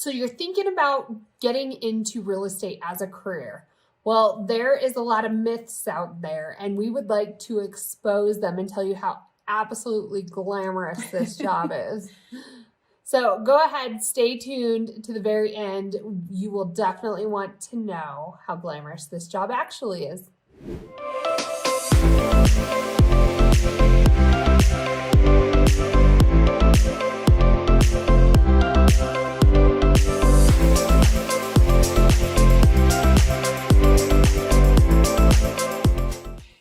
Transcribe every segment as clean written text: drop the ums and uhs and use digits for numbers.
So you're thinking about getting into real estate as a career. Well, there is a lot of myths out there, and we would like to expose them and tell you how absolutely glamorous this job is. So go ahead, stay tuned to the very end. You will definitely want to know how glamorous this job actually is.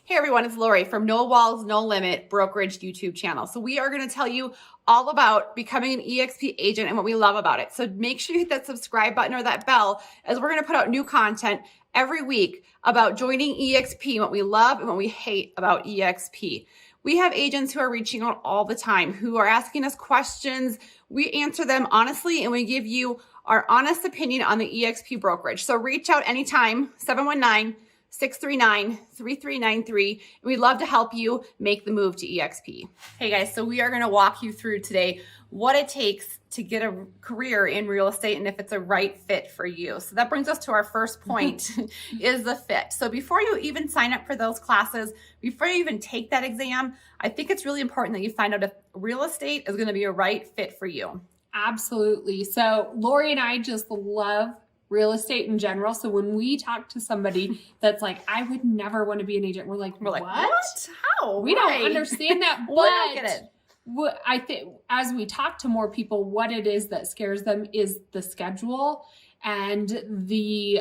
Hey everyone, it's Laurie from No Walls, No Limit Brokerage YouTube channel. So we are going to tell you all about becoming an EXP agent and what we love about it. So make sure you hit that subscribe button or that bell, as we're going to put out new content every week about joining EXP, what we love and what we hate about EXP. We have agents who are reaching out all the time, who are asking us questions. We answer them honestly, and we give you our honest opinion on the EXP brokerage. So reach out anytime, 719-639-3393. And we'd love to help you make the move to EXP. Hey guys, so we are going to walk you through today what it takes to get a career in real estate and if it's a right fit for you. So that brings us to our first point is the fit. So before you even sign up for those classes, before you even take that exam, I think it's really important that you find out if real estate is going to be a right fit for you. Absolutely. So Laurie and I just love real estate in general. So when we talk to somebody that's like, I would never want to be an agent, we're like, what? How? We don't understand that. But I don't get it. What I think, as we talk to more people, what it is that scares them is the schedule and the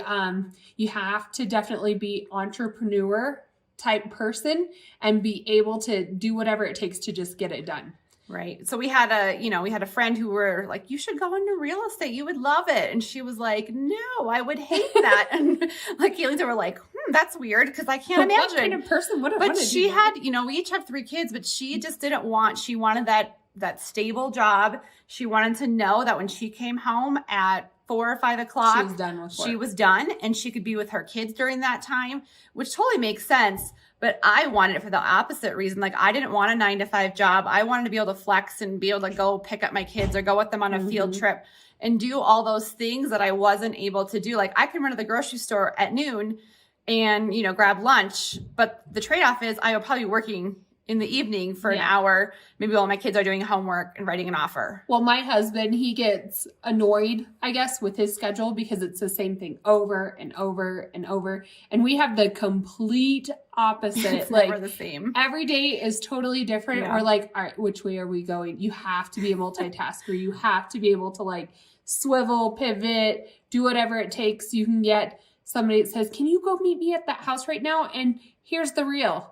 you have to definitely be entrepreneur type person and be able to do whatever it takes to just get it done. Right. So we had a friend who were like, you should go into real estate. You would love it. And she was like, no, I would hate that. And like Kalene were like, that's weird because I can't imagine. What kind of person would have But she had, we each have 3 kids, but she just didn't she wanted that stable job. She wanted to know that when she came home at 4 or 5 o'clock, she was done with work. She was done and she could be with her kids during that time, which totally makes sense. But I wanted it for the opposite reason. Like I didn't want a 9-to-5 job. I wanted to be able to flex and be able to go pick up my kids or go with them on a field trip and do all those things that I wasn't able to do. Like I could run to the grocery store at noon and, grab lunch. But the trade-off is I will probably be working in the evening for an hour, maybe while my kids are doing homework and writing an offer. Well, my husband, he gets annoyed, I guess, with his schedule because it's the same thing over and over and over. And we have the complete opposite. It's never the same. Every day is totally different. Yeah. We're like, all right, which way are we going? You have to be a multitasker. You have to be able to like swivel, pivot, do whatever it takes. You can get somebody that says, can you go meet me at that house right now? And here's the real.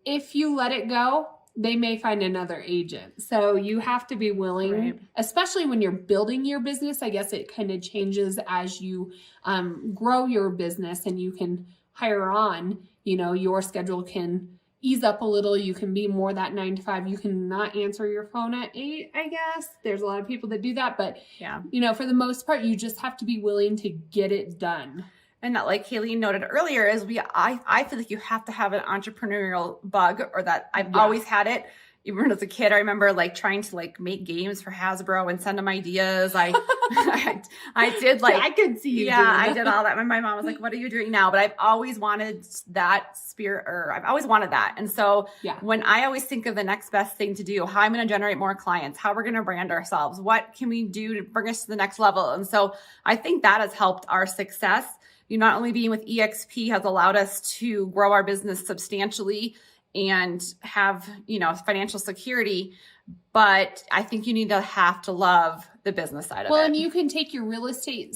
If you let it go, they may find another agent. So you have to be willing, especially when you're building your business. I guess it kind of changes as you grow your business and you can hire on, your schedule can ease up a little. You can be more that 9-to-5. You can not answer your phone at 8, I guess. There's a lot of people that do that. But, for the most part, you just have to be willing to get it done. And that, like Kalene noted earlier, is I feel like you have to have an entrepreneurial bug, or that I've always had it. Even as a kid, I remember like trying to like make games for Hasbro and send them ideas. I did like, I could see you doing I that. did all that. And my mom was like, what are you doing now? But I've always wanted that spirit, or I've always wanted that. And so when I always think of the next best thing to do, how I'm going to generate more clients, how we're going to brand ourselves, what can we do to bring us to the next level? And so I think that has helped our success. Not only being with EXP has allowed us to grow our business substantially and have, financial security, but I think you need to have to love the business side of it. Well, and you can take your real estate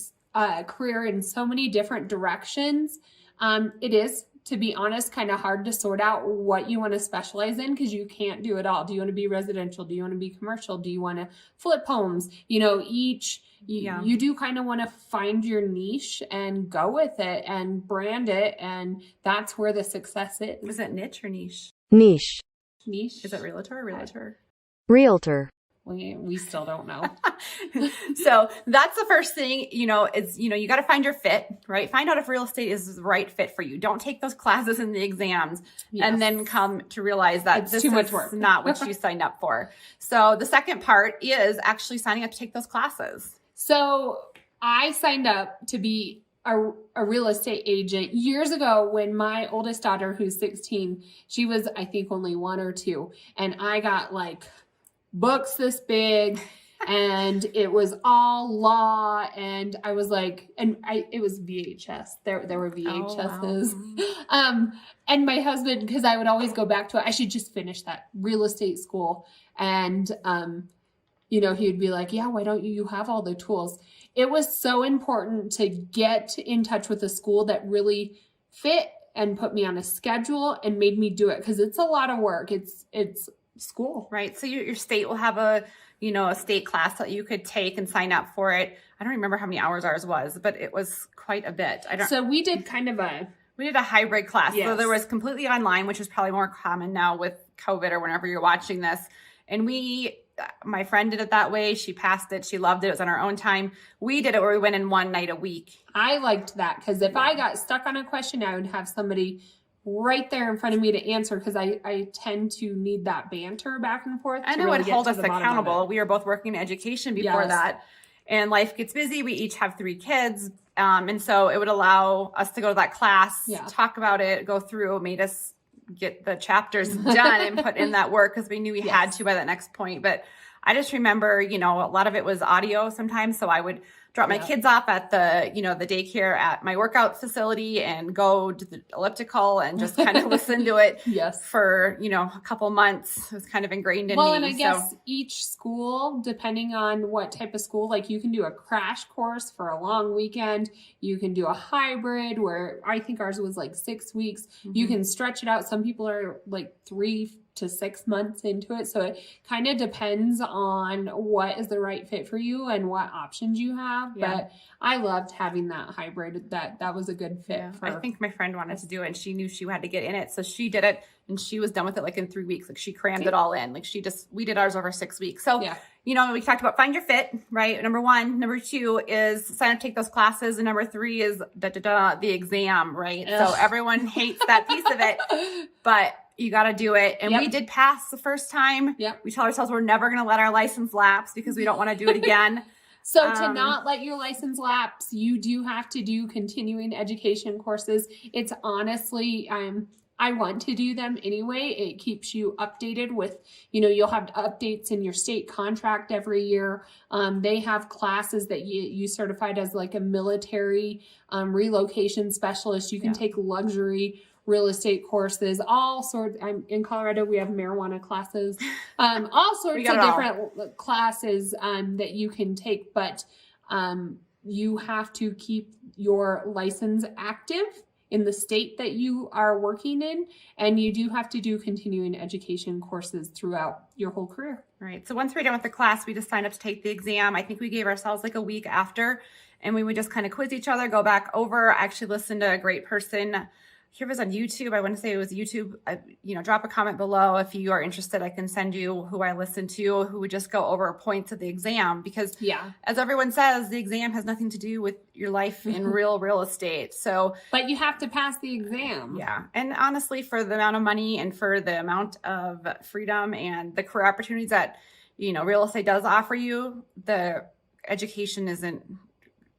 career in so many different directions. It is, to be honest, kind of hard to sort out what you want to specialize in because you can't do it all. Do you want to be residential? Do you want to be commercial? Do you want to flip homes? You do kind of want to find your niche and go with it and brand it. And that's where the success is. Is it niche or niche? Niche. Niche? Is it realtor or realtor? Realtor. We still don't know. So that's the first thing, you got to find your fit, right? Find out if real estate is the right fit for you. Don't take those classes and the exams and then come to realize that it's this too much is work. not what you signed up for. So the second part is actually signing up to take those classes. So I signed up to be a real estate agent years ago when my oldest daughter, who's 16, she was, I think, only 1 or 2. And I got like books this big and it was all law. And I was like, it was VHS. There were VHSs. Oh, wow. And my husband, because I would always go back to it, I should just finish that real estate school. And, he would be like, yeah, why don't you have all the tools? It was so important to get in touch with a school that really fit and put me on a schedule and made me do it, because it's a lot of work. It's school. Right. So your state will have a state class that you could take and sign up for it. I don't remember how many hours ours was, but it was quite a bit. So we did we did a hybrid class. Yes. So there was completely online, which is probably more common now with COVID or whenever you're watching this. And my friend did it that way. She passed it. She loved it. It was on her own time. We did it where we went in one night a week. I liked that, because if I got stuck on a question, I would have somebody right there in front of me to answer, because I tend to need that banter back and forth. And it would hold us accountable. We were both working in education before that, and life gets busy. We each have 3 kids. And so it would allow us to go to that class, talk about it, go through, made us get the chapters done and put in that work, because we knew we had to by that next point. But I just remember, a lot of it was audio sometimes. So I would drop my kids off at the daycare at my workout facility and go to the elliptical and just kind of listen to it for, a couple months. It was kind of ingrained in me. Well, and I guess each school, depending on what type of school, like you can do a crash course for a long weekend. You can do a hybrid where I think ours was like 6 weeks. Mm-hmm. You can stretch it out. Some people are like 3 to 6 months into it. So it kind of depends on what is the right fit for you and what options you have. Yeah. But I loved having that hybrid. That was a good fit. Yeah. I think my friend wanted to do it and she knew she had to get in it. So she did it and she was done with it like in 3 weeks. Like she crammed it all in. Like we did ours over 6 weeks. So, we talked about find your fit, right? Number 1. Number 2 is sign up, take those classes. And number 3 is the exam, right? Ugh. So everyone hates that piece of it, but you got to do it. And we did pass the first time. Yep. We tell ourselves we're never going to let our license lapse because we don't want to do it again. So to not let your license lapse, you do have to do continuing education courses. It's honestly, I want to do them anyway. It keeps you updated with, you'll have updates in your state contract every year. They have classes that you certified as like a military relocation specialist. You can take luxury real estate courses, all sorts. In Colorado, we have marijuana classes, all sorts of different classes that you can take, but you have to keep your license active in the state that you are working in, and you do have to do continuing education courses throughout your whole career. Right. So once we're done with the class, we just signed up to take the exam. I think we gave ourselves like a week after, and we would just kind of quiz each other, go back over, actually listen to a great person. Here it was on YouTube. I want to say it was YouTube. Drop a comment below if you are interested. I can send you who I listened to, who would just go over points of the exam, because as everyone says, the exam has nothing to do with your life in real estate. So, but you have to pass the exam. Yeah. And honestly, for the amount of money and for the amount of freedom and the career opportunities that, real estate does offer you, the education isn't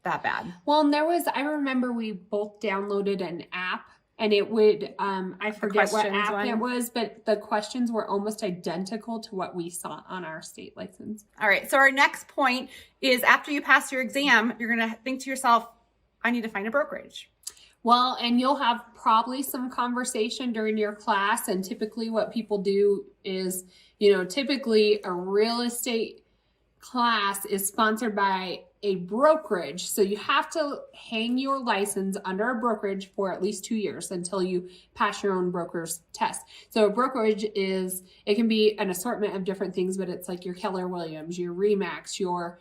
that bad. Well, and I remember we both downloaded an app. And it would, I forget what app it was, but the questions were almost identical to what we saw on our state license. All right. So our next point is after you pass your exam, you're going to think to yourself, I need to find a brokerage. Well, and you'll have probably some conversation during your class. And typically what people do is, typically a real estate class is sponsored by a brokerage. So you have to hang your license under a brokerage for at least 2 years until you pass your own broker's test. So a brokerage it can be an assortment of different things, but it's like your Keller Williams, your Remax, your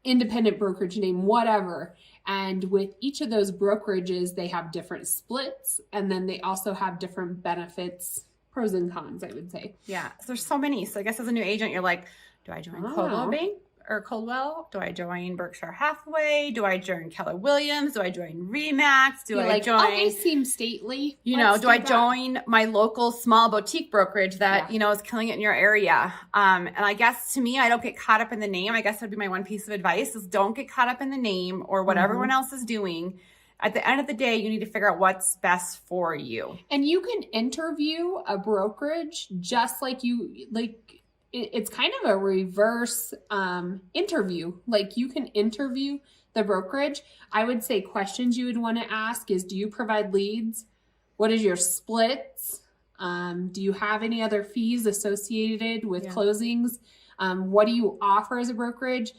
independent brokerage name, whatever. And with each of those brokerages, they have different splits. And then they also have different benefits, pros and cons, I would say. Yeah. So there's so many. So I guess as a new agent, you're like, do I join co-living? or Coldwell? Do I join Berkshire Hathaway? Do I join Keller Williams? Do I join Remax? Do I join? Oh, they seem stately. You know, do I join my local small boutique brokerage that, you know, is killing it in your area? And I guess to me, I don't get caught up in the name. I guess that'd be my one piece of advice is don't get caught up in the name or what everyone else is doing. At the end of the day, you need to figure out what's best for you. And you can interview a brokerage just like it's kind of a reverse interview. Like you can interview the brokerage. I would say questions you would want to ask is, do you provide leads? What is your splits? Do you have any other fees associated with closings? What do you offer as a brokerage?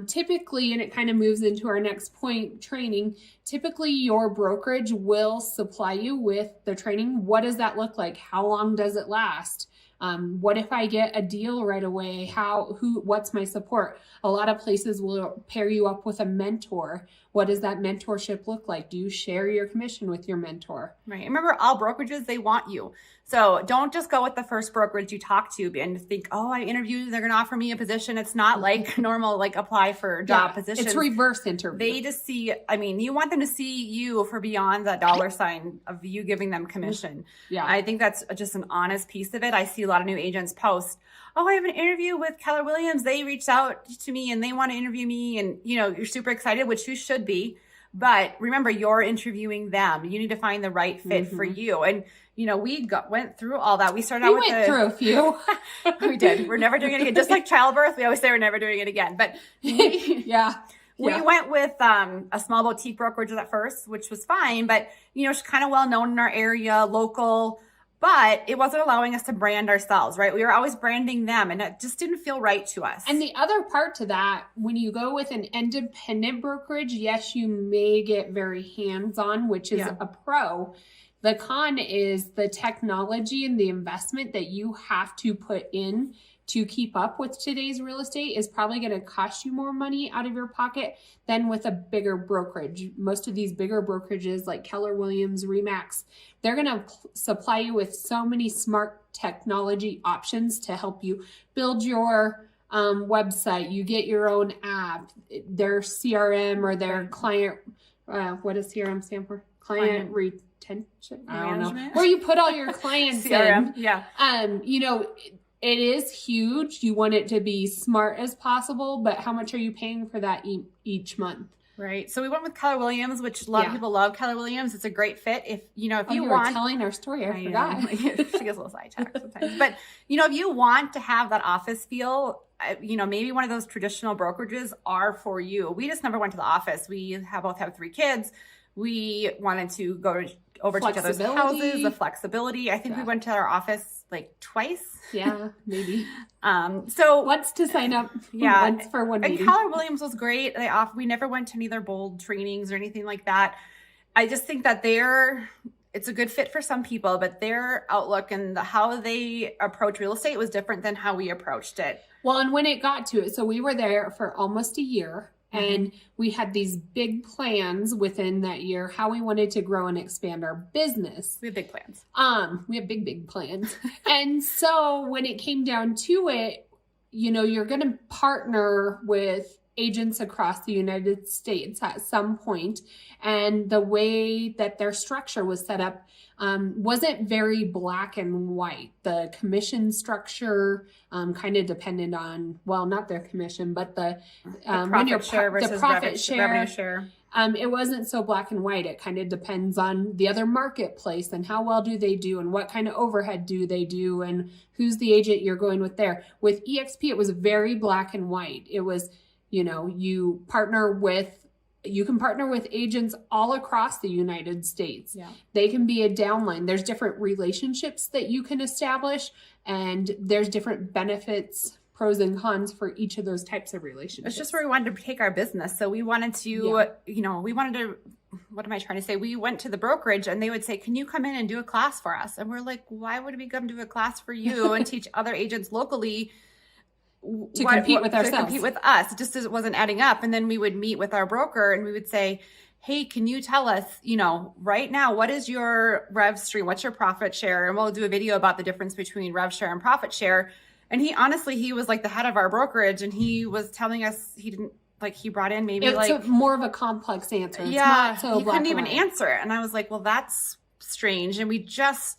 Typically, and it kind of moves into our next point, training, typically your brokerage will supply you with the training. What does that look like? How long does it last? What if I get a deal right away? What's my support? A lot of places will pair you up with a mentor. What does that mentorship look like? Do you share your commission with your mentor? Right. Remember, all brokerages, they want you. So don't just go with the first brokerage you talk to and think, oh, I interviewed, they're going to offer me a position. It's not like normal, like apply for job positions. It's reverse interview. They just see, I mean, you want them to see you for beyond that dollar sign of you giving them commission. Yeah. I think that's just an honest piece of it. I see a lot of new agents post, oh, I have an interview with Keller Williams. They reached out to me and they want to interview me. And, you know, you're super excited, which you should be. But remember, you're interviewing them. You need to find the right fit for you. And, you know, went through all that. We started out with went through a few. We did. We're never doing it again. Just like childbirth, we always say we're never doing it again. But we went with a small boutique brokerage at first, which was fine. But, you know, it's kind of well known in our area, local. But it wasn't allowing us to brand ourselves, right? We were always branding them, and it just didn't feel right to us. And the other part to that, when you go with an independent brokerage, yes, you may get very hands-on, which is a pro. The con is the technology and the investment that you have to put in to keep up with today's real estate is probably going to cost you more money out of your pocket than with a bigger brokerage. Most of these bigger brokerages like Keller Williams, Remax, they're going to supply you with so many smart technology options to help you build your website. You get your own app, their CRM or their client, what does CRM stand for? Client retention? I don't know. Where you put all your clients CRM, in. You know, it is huge. You want it to be smart as possible, but how much are you paying for that each month? Right. So we went with Keller Williams, which a lot of people love Keller Williams. It's a great fit. If you were telling our story, I forgot. She gets a little sidetracked sometimes. But, you know, if you want to have that office feel, you know, maybe one of those traditional brokerages are for you. We just never went to the office. We both have 3 kids. We wanted to go over to each other's houses, the flexibility. I think we went to our office like twice. Yeah, maybe. So once to sign up. Once for one meeting. And Keller Williams was great. We never went to any of their bold trainings or anything like that. I just think that it's a good fit for some people, but their outlook and how they approach real estate was different than how we approached it. Well, and when it got to it, so we were there for almost a year. And we had these big plans within that year, how we wanted to grow and expand our business. We have big plans. We have big plans. And so when it came down to it, you know, you're going to partner with agents across the United States at some point. And the way that their structure was set up wasn't very black and white. The commission structure kind of depended on, well, not their commission, but the profit share versus revenue share. It wasn't so black and white. It kind of depends on the other marketplace and how well do they do and what kind of overhead do they do and who's the agent you're going with there. With EXP, it was very black and white. It was, you know, you can partner with agents all across the United States. Yeah. They can be a downline. There's different relationships that you can establish, and there's different benefits, pros and cons for each of those types of relationships. It's just where we wanted to take our business. So we wanted to, what am I trying to say? We went to the brokerage and they would say, can you come in and do a class for us? And we're like, why would we come do a class for you and teach other agents locally to compete with ourselves? To compete with us. It just wasn't adding up. And then we would meet with our broker and we would say, hey, can you tell us, you know, right now, what is your rev stream? What's your profit share? And we'll do a video about the difference between rev share and profit share. And he was like the head of our brokerage, and he was telling us he didn't, like, he brought in maybe it's more of a complex answer. It's yeah, not so he couldn't even answer it. And I was like, well, that's strange. And we just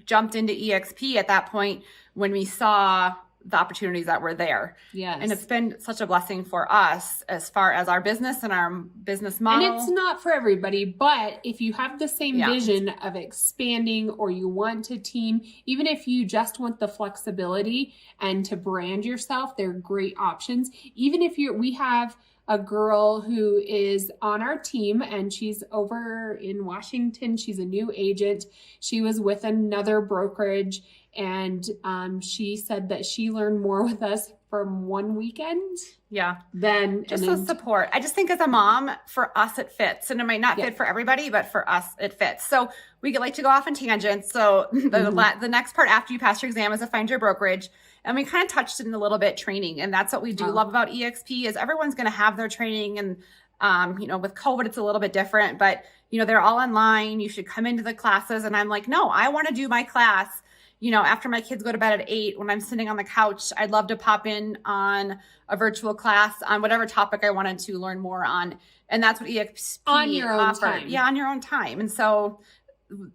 jumped into EXP at that point when we saw the opportunities that were there. Yes. And it's been such a blessing for us as far as our business and our business model. And it's not for everybody, but if you have the same vision of expanding, or you want to team, even if you just want the flexibility and to brand yourself, they're great options. Even if we have a girl who is on our team and she's over in Washington. She's a new agent. She was with another brokerage, and she said that she learned more with us from one weekend. Yeah. Than just the support. I just think as a mom, for us, it fits. And it might not fit for everybody, but for us, it fits. So we like to go off on tangents. So the next part after you pass your exam is to find your brokerage. And we kind of touched it in a little bit, training. And that's what we do love about EXP is everyone's going to have their training. And, with COVID, it's a little bit different, but, they're all online. You should come into the classes. And I'm like, no, I want to do my class. After my kids go to bed at 8, when I'm sitting on the couch, I'd love to pop in on a virtual class on whatever topic I wanted to learn more on. And that's what EXP on your own time. Yeah, on your own time. And so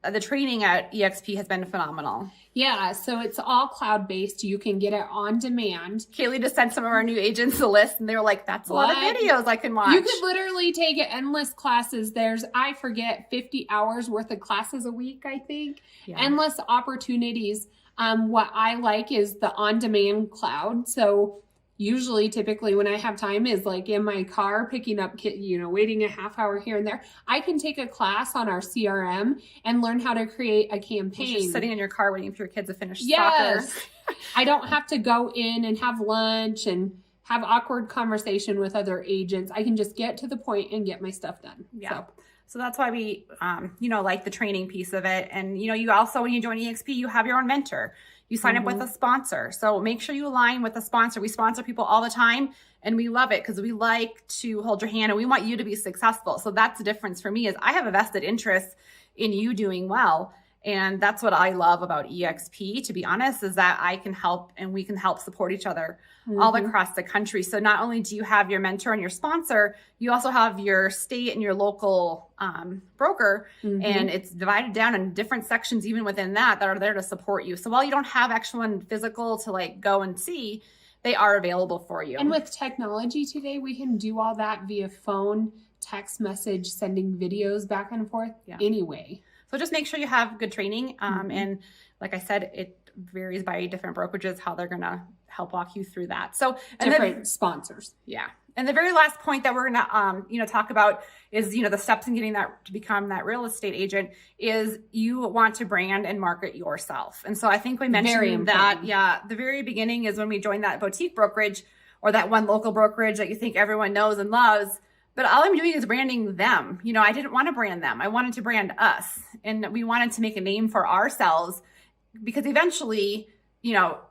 the training at EXP has been phenomenal. Yeah, so it's all cloud-based. You can get it on demand. Kaylee just sent some of our new agents a list, and they were like, that's a lot of videos I can watch. You could literally take endless classes. There's, 50 hours worth of classes a week, I think. Yeah. Endless opportunities. What I like is the on-demand cloud. So typically when I have time is like in my car picking up, waiting a half hour here and there. I can take a class on our CRM and learn how to create a campaign. Just sitting in your car waiting for your kids to finish soccer. Yes. I don't have to go in and have lunch and have awkward conversation with other agents. I can just get to the point and get my stuff done. Yeah. So that's why we, like the training piece of it. And, you also, when you join EXP, you have your own mentor. You sign up with a sponsor. So make sure you align with a sponsor. We sponsor people all the time, and we love it because we like to hold your hand and we want you to be successful. So that's the difference for me is I have a vested interest in you doing well. And that's what I love about EXP, to be honest, is that I can help and we can help support each other all across the country. So not only do you have your mentor and your sponsor, you also have your state and your local broker, and it's divided down in different sections, even within that are there to support you. So while you don't have actual and physical to like go and see, they are available for you. And with technology today, we can do all that via phone, text message, sending videos back and forth anyway. So just make sure you have good training. And like I said, it varies by different brokerages, how they're going to help walk you through that. So different sponsors. Yeah. And the very last point that we're going to, talk about is, the steps in getting that to become that real estate agent is you want to brand and market yourself. And so I think we mentioned that, the very beginning is when we joined that boutique brokerage or that one local brokerage that you think everyone knows and loves. But all I'm doing is branding them. I didn't want to brand them. I wanted to brand us. And we wanted to make a name for ourselves because eventually,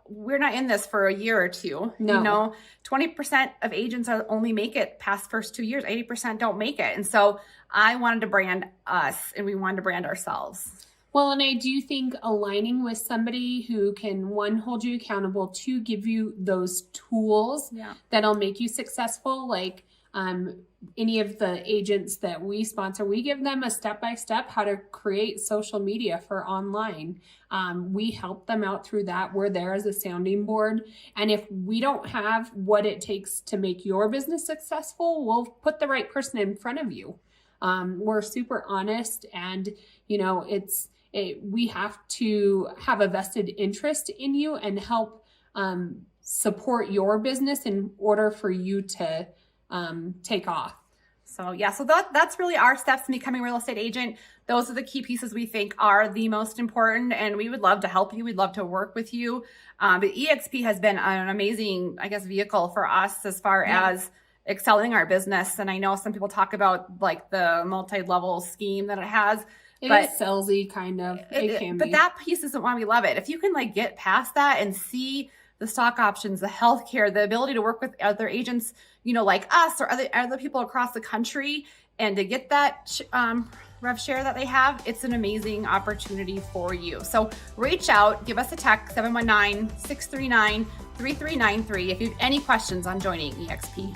we're not in this for a year or two. No. 20% of agents only make it past first 2 years. 80% don't make it. And so I wanted to brand us and we wanted to brand ourselves. Well, and I do think aligning with somebody who can, one, hold you accountable, two, give you those tools that'll make you successful. Like, any of the agents that we sponsor, we give them a step-by-step how to create social media for online. We help them out through that. We're there as a sounding board. And if we don't have what it takes to make your business successful, we'll put the right person in front of you. We're super honest, and we have to have a vested interest in you and help support your business in order for you to take off. So that's really our steps in becoming a real estate agent. Those are the key pieces we think are the most important, and we would love to help you. We'd love to work with you. But EXP has been an amazing, vehicle for us as far as excelling our business. And I know some people talk about like the multi-level scheme that it has. But is salesy kind of. But that piece isn't why we love it. If you can get past that and see the stock options, the healthcare, the ability to work with other agents, like us or other people across the country, and to get that rev share that they have, it's an amazing opportunity for you. So reach out, give us a text, 719-639-3393 if you have any questions on joining EXP.